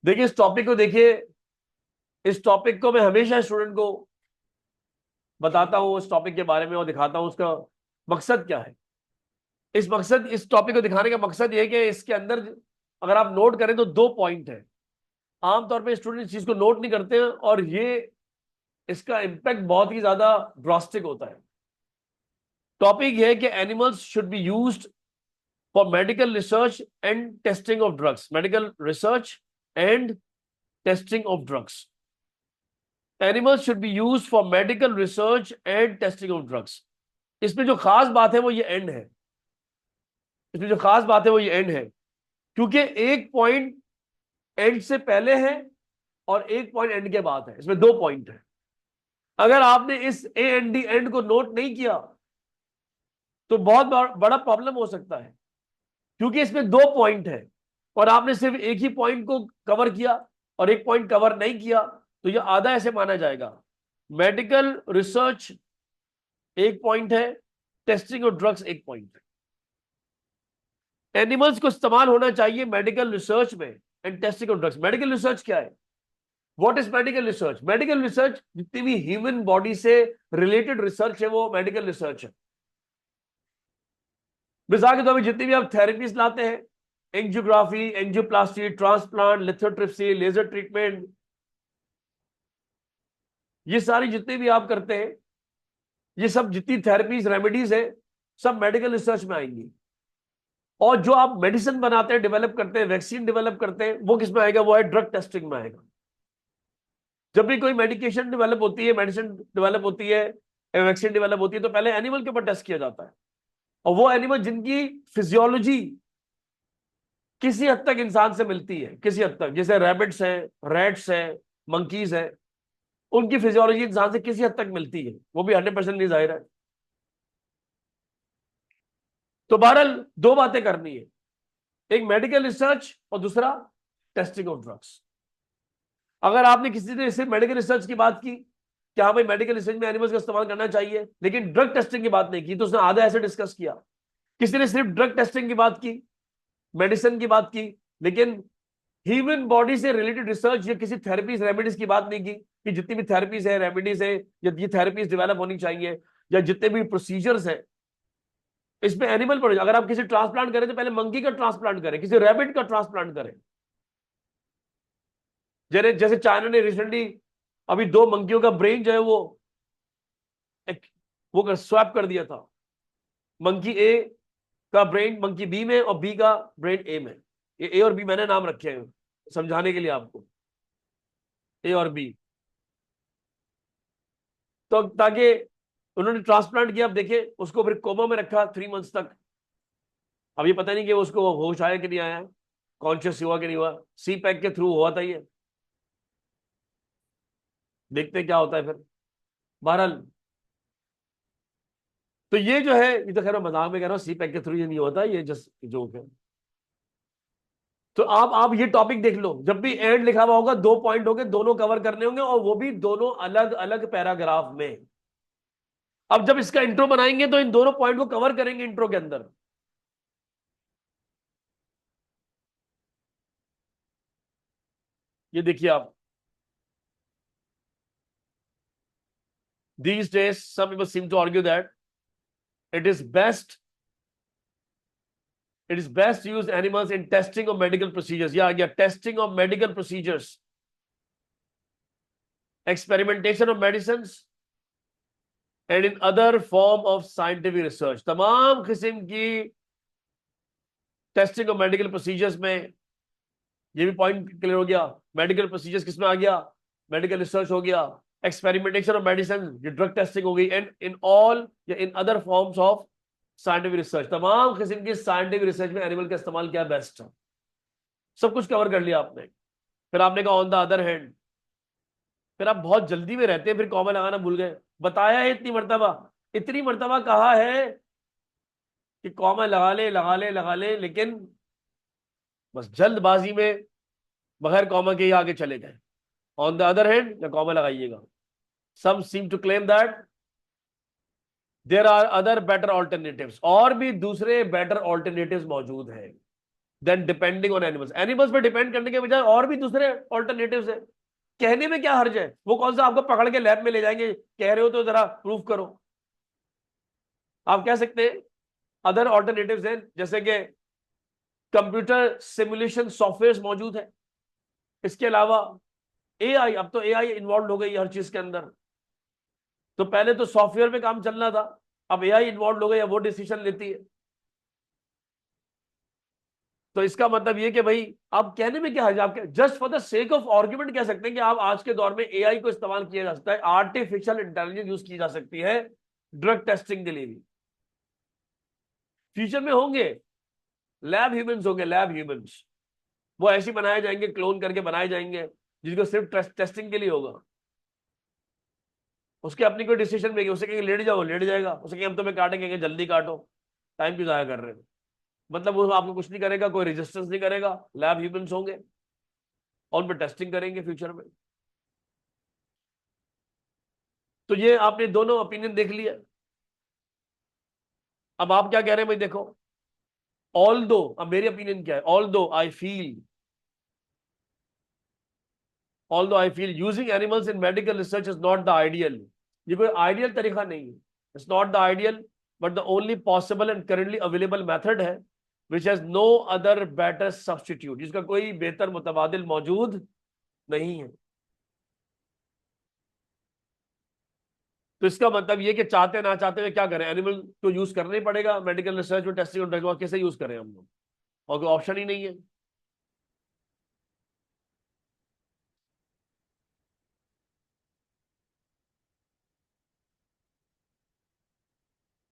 देखिए इस टॉपिक को देखिए, इस टॉपिक को मैं हमेशा स्टूडेंट को बताता हूं उस टॉपिक के बारे में और दिखाता हूं उसका मकसद क्या है। इस टॉपिक को दिखाने का मकसद ये है कि इसके अंदर अगर आप नोट करें तो दो पॉइंट है। आमतौर पे स्टूडेंट इस चीज को नोट नहीं करते हैं और ये इसका इम्पैक्ट बहुत ही ज्यादा ड्रास्टिक होता है। टॉपिक ये है कि animals should be used for medical research and testing of drugs. Medical research and testing of drugs. Animals should be used for medical research and testing of drugs. इसमें जो खास बात है वो ये एंड है। इसमें जो खास बात है वो ये एंड है, क्योंकि एक पॉइंट एंड से पहले है और एक पॉइंट एंड के बाद है। इसमें दो पॉइंट है। अगर आपने इस ए एंड डी एंड को नोट नहीं किया तो बहुत बड़ा प्रॉब्लम हो सकता है, क्योंकि इसमें दो पॉइंट है और आपने सिर्फ एक ही पॉइंट को कवर किया और एक पॉइंट कवर नहीं किया तो यह आधा ऐसे माना जाएगा। मेडिकल रिसर्च एक पॉइंट है, टेस्टिंग ऑफ ड्रग्स एक पॉइंट है। एनिमल्स को इस्तेमाल होना चाहिए मेडिकल रिसर्च में and testing of drugs. Medical research क्या है? What is medical research? Medical research जितनी भी ह्यूमन बॉडी से रिलेटेड रिसर्च है वो मेडिकल रिसर्च है। मिसाल के तौर पर जितनी भी आप थेरेपीज लाते हैं, angiography, angioplasty, transplant, lithotripsy, laser treatment, ये सारी जितनी भी आप करते हैं, ये सब जितनी थेरेपीज रेमेडीज है सब मेडिकल रिसर्च में आएंगी। और जो आप मेडिसिन बनाते हैं, डेवलप करते हैं, वैक्सीन डेवलप करते हैं, वो किस में आएगा? वो है ड्रग टेस्टिंग में आएगा। जब भी कोई मेडिकेशन डेवलप होती है, मेडिसिन डेवलप होती है, वैक्सीन डेवलप होती है, तो पहले एनिमल के ऊपर टेस्ट किया जाता है। और वो एनिमल जिनकी फिजियोलॉजी किसी हद तक इंसान से मिलती है, किसी हद तक, जैसे रैबिट्स हैं, रैट्स हैं, मंकीज हैं, उनकी फिजियोलॉजी इंसान से किसी हद तक मिलती है, वो भी 100% नहीं, जाहिर है। तो बहरहाल दो बातें करनी है, एक मेडिकल रिसर्च और दूसरा टेस्टिंग ऑफ ड्रग्स। अगर आपने किसी ने सिर्फ मेडिकल रिसर्च की बात की कि हाँ भाई मेडिकल रिसर्च में एनिमल्स का इस्तेमाल करना चाहिए, लेकिन ड्रग टेस्टिंग की बात नहीं की, तो उसने आधा ऐसे डिस्कस किया। किसी ने सिर्फ ड्रग टेस्टिंग की बात की, मेडिसिन की बात की, लेकिन ह्यूमन बॉडी से रिलेटेड रिसर्च या किसी थेरेपीज रेमेडीज की बात नहीं की कि जितनी भी थेरेपीज है, रेमेडीज है, या ये थेरेपीज डेवलप होनी चाहिए, या जितने भी प्रोसीजर्स है इसमें एनिमल पर। अगर आप किसी ट्रांसप्लांट करें तो पहले मंकी का ट्रांसप्लांट करें, किसी रैबिट का ट्रांसप्लांट करें। जैसे जैसे चाइना ने रिसेंटली अभी दो मंकियों का ब्रेन जो है वो स्वैप कर दिया था। मंकी ए का ब्रेन मंकी बी में और बी का ब्रेन ए में। ये ए और बी मैंने नाम रखे हैं समझाने के लिए आपको, ए और बी। तो ताकि उन्होंने ट्रांसप्लांट किया, अब देखिए उसको फिर कोमा में रखा 3 मंथ्स तक। अब ये पता नहीं कि उसको होश आया कि नहीं आया, कॉन्शियस हुआ कि नहीं हुआ। सी पैक के थ्रू हुआ था ये, देखते हैं क्या होता है फिर। बहरहाल तो ये जो है, ये तो खैर मैं मजाक में कह रहा हूँ, सी पैक के थ्रू ये नहीं होता, ये जस्ट जोक है। तो आप ये टॉपिक देख लो, जब भी एंड लिखा हुआ होगा दो पॉइंट होंगे, दोनों कवर करने होंगे और वो भी दोनों अलग अलग पैराग्राफ में। अब जब इसका इंट्रो बनाएंगे तो इन दोनों पॉइंट को कवर करेंगे इंट्रो के अंदर। ये देखिए आप, these days some people seem to argue that it is best it is best to use animals in testing of medical procedures. Yeah, testing of medical procedures, experimentation of medicines and in other form of scientific research. तमाम किस्म की testing of medical procedures में, ये भी point clear हो गया। Medical procedures किसमें आ गया? मेडिकल रिसर्च हो गया। एक्सपेरिमेंटेशन ऑफ मेडिसिन, ये ड्रग टेस्टिंग हो गई। एंड इन ऑल या in other forms of scientific research, तमाम किस्म की साइंटिफिक रिसर्च में एनिमल का इस्तेमाल क्या बेस्ट है। सब कुछ कवर कर लिया आपने। फिर आपने कहा ऑन द अदर हैंड, फिर आप बहुत जल्दी में रहते हैं, फिर कॉमा लगाना भूल गए। बताया है इतनी मर्तबा कहा है कि कॉमा लगा ले लगा ले लगा ले, लेकिन बस जल्दबाजी में बगैर कॉमा के ही आगे चले गए। ऑन द अदर हैंड या कॉमा लगाइएगा। Some seem to claim that there are other better alternatives, और भी दूसरे बेटर ऑल्टरनेटिव्स मौजूद हैं। Then depending on animals. Animals पे डिपेंड करने के बजाय और भी दूसरे ऑल्टरनेटिव्स है। कहने में क्या हर्ज है? वो कौन सा आपको पकड़ के लैब में ले जाएंगे, कह रहे हो तो जरा प्रूव करो। आप कह सकते हैं अदर ऑल्टरनेटिव्स हैं, जैसे कि कंप्यूटर सिमुलेशन सॉफ्टवेयर मौजूद है। इसके अलावा एआई, अब तो एआई इन्वॉल्व हो गई हर चीज के अंदर। तो पहले तो सॉफ्टवेयर पे काम चलना था, अब एआई इन्वॉल्व हो गई, वो डिसीजन लेती है। तो इसका मतलब ये कि भाई आप कहने में क्या है, आप just for the sake of argument कह सकते हैं कि आप आज के दौर में एआई को इस्तेमाल किया जा सकता है, आर्टिफिशियल इंटेलिजेंस यूज की जा सकती है ड्रग टेस्टिंग के लिए भी। फ्यूचर में होंगे लैब ह्यूमंस, होंगे लैब ह्यूमंस। वो ऐसे बनाए जाएंगे, क्लोन करके बनाए जाएंगे, जिसको सिर्फ टेस्टिंग के लिए होगा। उसके अपनी कोई डिसीजन मेकिंग, उसे कहेंगे लेट जाओ लेट जाएगा, उसे कहेंगे हम तुम्हें काटेंगे, जल्दी काटो, टाइम क्यों जाया कर रहे हो। मतलब वो आपको कुछ नहीं करेगा, कोई रेजिस्टेंस नहीं करेगा, लैब ह्यूमंस होंगे और उन पर टेस्टिंग करेंगे फ्यूचर में। तो ये आपने दोनों ओपिनियन देख लिया। अब आप क्या कह रहे हैं भाई, देखो ऑल दो, अब मेरी ओपिनियन क्या है, although I feel using animals in medical research is not the ideal. ये कोई आइडियल तरीका नहीं है, it's not the ideal but the only possible and currently available method है, which has no other better substitute, जिसका कोई बेहतर मुतबादिल मौजूद नहीं है। तो इसका मतलब ये कि चाहते ना चाहते हुए क्या करें, एनिमल तो यूज करना ही पड़ेगा मेडिकल रिसर्च में, टेस्टिंग और ड्रग, कैसे यूज करें हम लोग, और कोई ऑप्शन ही नहीं है।